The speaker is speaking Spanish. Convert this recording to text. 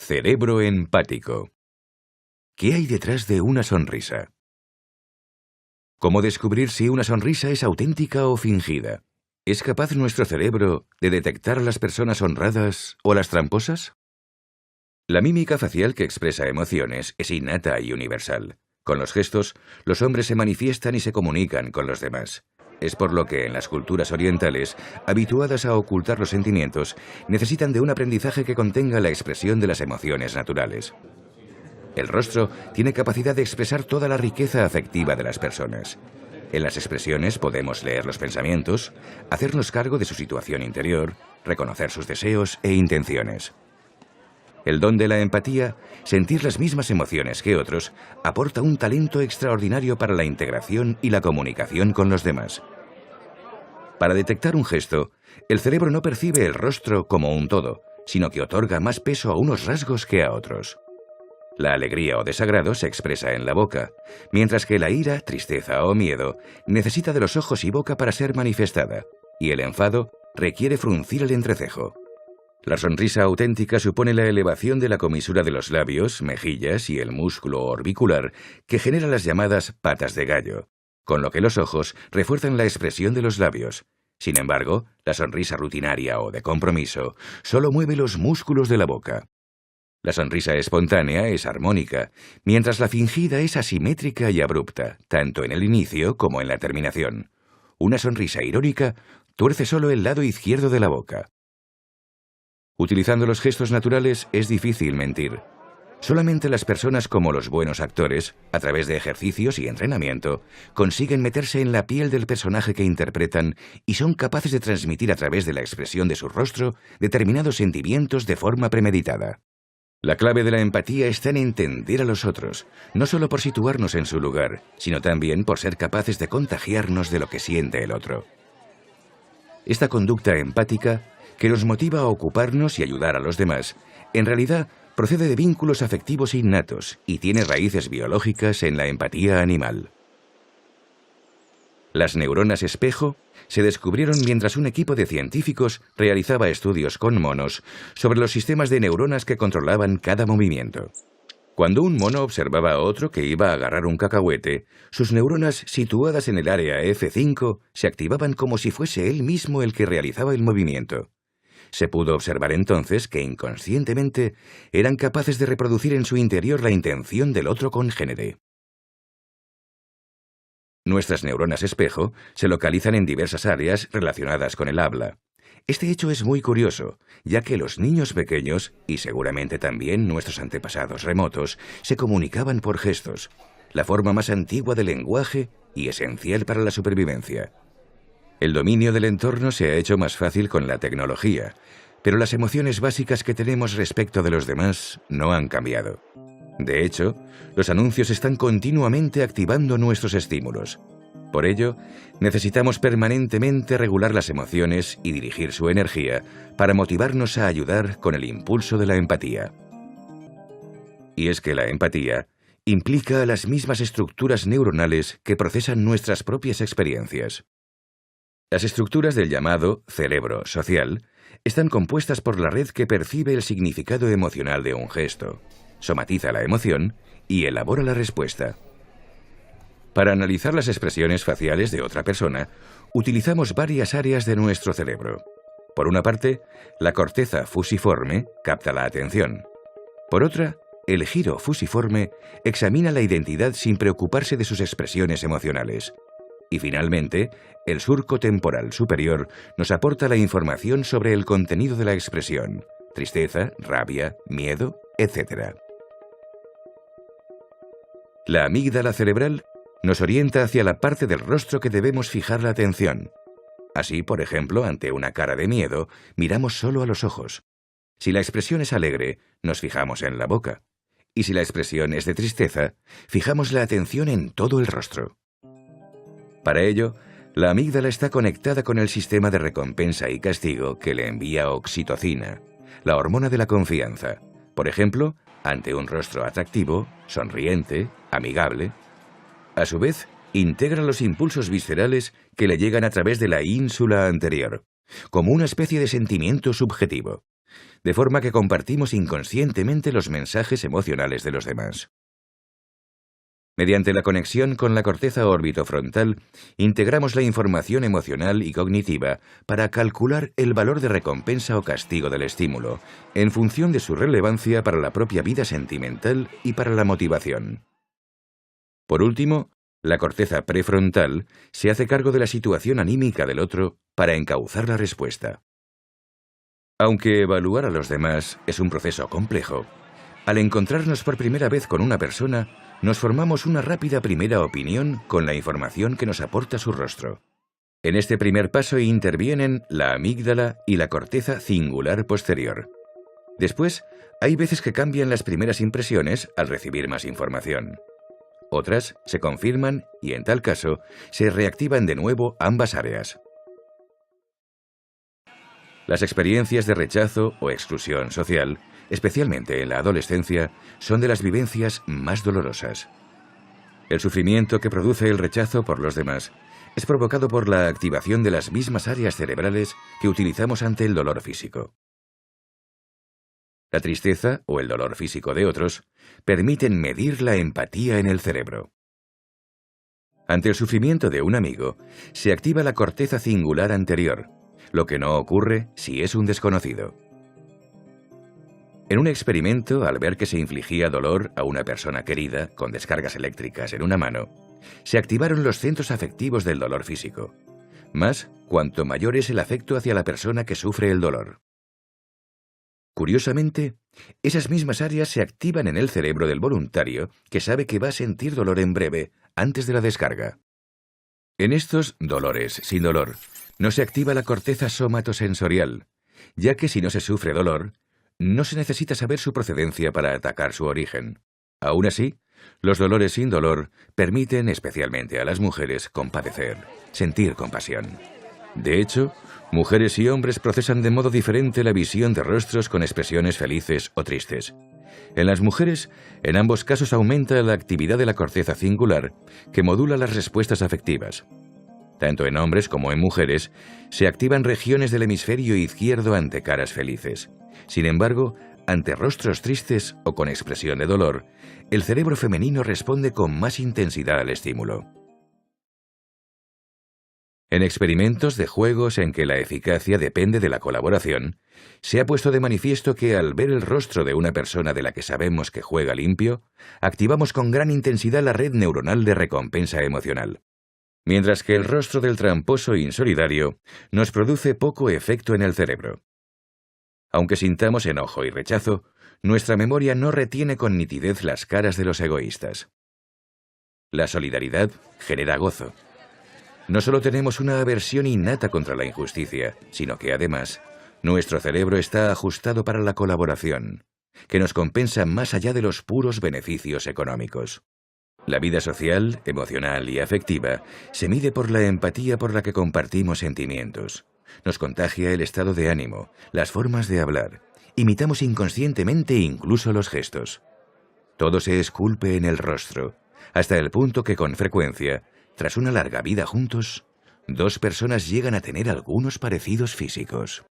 Cerebro empático. ¿Qué hay detrás de una sonrisa? ¿Cómo descubrir si una sonrisa es auténtica o fingida? ¿Es capaz nuestro cerebro de detectar a las personas honradas o a las tramposas? La mímica facial que expresa emociones es innata y universal. Con los gestos, los hombres se manifiestan y se comunican con los demás. Es por lo que en las culturas orientales, habituadas a ocultar los sentimientos, necesitan de un aprendizaje que contenga la expresión de las emociones naturales. El rostro tiene capacidad de expresar toda la riqueza afectiva de las personas. En las expresiones podemos leer los pensamientos, hacernos cargo de su situación interior, reconocer sus deseos e intenciones. El don de la empatía, sentir las mismas emociones que otros, aporta un talento extraordinario para la integración y la comunicación con los demás. Para detectar un gesto, el cerebro no percibe el rostro como un todo, sino que otorga más peso a unos rasgos que a otros. La alegría o desagrado se expresa en la boca, mientras que la ira, tristeza o miedo necesita de los ojos y boca para ser manifestada, y el enfado requiere fruncir el entrecejo. La sonrisa auténtica supone la elevación de la comisura de los labios, mejillas y el músculo orbicular que genera las llamadas patas de gallo, con lo que los ojos refuerzan la expresión de los labios. Sin embargo, la sonrisa rutinaria o de compromiso solo mueve los músculos de la boca. La sonrisa espontánea es armónica, mientras la fingida es asimétrica y abrupta, tanto en el inicio como en la terminación. Una sonrisa irónica tuerce solo el lado izquierdo de la boca. Utilizando los gestos naturales es difícil mentir. Solamente las personas como los buenos actores, a través de ejercicios y entrenamiento, consiguen meterse en la piel del personaje que interpretan y son capaces de transmitir a través de la expresión de su rostro determinados sentimientos de forma premeditada. La clave de la empatía está en entender a los otros, no solo por situarnos en su lugar, sino también por ser capaces de contagiarnos de lo que siente el otro. Esta conducta empática, que nos motiva a ocuparnos y ayudar a los demás, en realidad procede de vínculos afectivos innatos y tiene raíces biológicas en la empatía animal. Las neuronas espejo se descubrieron mientras un equipo de científicos realizaba estudios con monos sobre los sistemas de neuronas que controlaban cada movimiento. Cuando un mono observaba a otro que iba a agarrar un cacahuete, sus neuronas situadas en el área F5 se activaban como si fuese él mismo el que realizaba el movimiento. Se pudo observar entonces que inconscientemente eran capaces de reproducir en su interior la intención del otro congénere. Nuestras neuronas espejo se localizan en diversas áreas relacionadas con el habla. Este hecho es muy curioso, ya que los niños pequeños, y seguramente también nuestros antepasados remotos, se comunicaban por gestos, la forma más antigua del lenguaje y esencial para la supervivencia. El dominio del entorno se ha hecho más fácil con la tecnología, pero las emociones básicas que tenemos respecto de los demás no han cambiado. De hecho, los anuncios están continuamente activando nuestros estímulos. Por ello, necesitamos permanentemente regular las emociones y dirigir su energía para motivarnos a ayudar con el impulso de la empatía. Y es que la empatía implica las mismas estructuras neuronales que procesan nuestras propias experiencias. Las estructuras del llamado cerebro social están compuestas por la red que percibe el significado emocional de un gesto, somatiza la emoción y elabora la respuesta. Para analizar las expresiones faciales de otra persona, utilizamos varias áreas de nuestro cerebro. Por una parte, la corteza fusiforme capta la atención. Por otra, el giro fusiforme examina la identidad sin preocuparse de sus expresiones emocionales. Y finalmente, el surco temporal superior nos aporta la información sobre el contenido de la expresión, tristeza, rabia, miedo, etc. La amígdala cerebral nos orienta hacia la parte del rostro que debemos fijar la atención. Así, por ejemplo, ante una cara de miedo, miramos solo a los ojos. Si la expresión es alegre, nos fijamos en la boca. Y si la expresión es de tristeza, fijamos la atención en todo el rostro. Para ello, la amígdala está conectada con el sistema de recompensa y castigo que le envía oxitocina, la hormona de la confianza. Por ejemplo, ante un rostro atractivo, sonriente, amigable. A su vez, integra los impulsos viscerales que le llegan a través de la ínsula anterior, como una especie de sentimiento subjetivo. de forma que compartimos inconscientemente los mensajes emocionales de los demás. Mediante la conexión con la corteza orbitofrontal, integramos la información emocional y cognitiva para calcular el valor de recompensa o castigo del estímulo, en función de su relevancia para la propia vida sentimental y para la motivación. Por último, la corteza prefrontal se hace cargo de la situación anímica del otro para encauzar la respuesta. Aunque evaluar a los demás es un proceso complejo, al encontrarnos por primera vez con una persona, nos formamos una rápida primera opinión con la información que nos aporta su rostro. En este primer paso intervienen la amígdala y la corteza cingular posterior. Después, hay veces que cambian las primeras impresiones al recibir más información. Otras se confirman y, en tal caso, se reactivan de nuevo ambas áreas. Las experiencias de rechazo o exclusión social, especialmente en la adolescencia, son de las vivencias más dolorosas. El sufrimiento que produce el rechazo por los demás es provocado por la activación de las mismas áreas cerebrales que utilizamos ante el dolor físico. La tristeza o el dolor físico de otros permiten medir la empatía en el cerebro. Ante el sufrimiento de un amigo, se activa la corteza cingular anterior, lo que no ocurre si es un desconocido. En un experimento, al ver que se infligía dolor a una persona querida con descargas eléctricas en una mano, se activaron los centros afectivos del dolor físico, más cuanto mayor es el afecto hacia la persona que sufre el dolor. Curiosamente, esas mismas áreas se activan en el cerebro del voluntario que sabe que va a sentir dolor en breve, antes de la descarga. En estos dolores sin dolor, no se activa la corteza somatosensorial, ya que si no se sufre dolor, no se necesita saber su procedencia para atacar su origen. Aún así, los dolores sin dolor permiten especialmente a las mujeres compadecer, sentir compasión. De hecho, mujeres y hombres procesan de modo diferente la visión de rostros con expresiones felices o tristes. En las mujeres, en ambos casos aumenta la actividad de la corteza cingular, que modula las respuestas afectivas. Tanto en hombres como en mujeres, se activan regiones del hemisferio izquierdo ante caras felices. Sin embargo, ante rostros tristes o con expresión de dolor, el cerebro femenino responde con más intensidad al estímulo. En experimentos de juegos en que la eficacia depende de la colaboración, se ha puesto de manifiesto que al ver el rostro de una persona de la que sabemos que juega limpio, activamos con gran intensidad la red neuronal de recompensa emocional, mientras que el rostro del tramposo insolidario nos produce poco efecto en el cerebro. Aunque sintamos enojo y rechazo, nuestra memoria no retiene con nitidez las caras de los egoístas. La solidaridad genera gozo. No solo tenemos una aversión innata contra la injusticia, sino que además, nuestro cerebro está ajustado para la colaboración, que nos compensa más allá de los puros beneficios económicos. La vida social, emocional y afectiva se mide por la empatía por la que compartimos sentimientos. Nos contagia el estado de ánimo, las formas de hablar. Imitamos inconscientemente incluso los gestos. Todo se esculpe en el rostro, hasta el punto que con frecuencia, tras una larga vida juntos, dos personas llegan a tener algunos parecidos físicos.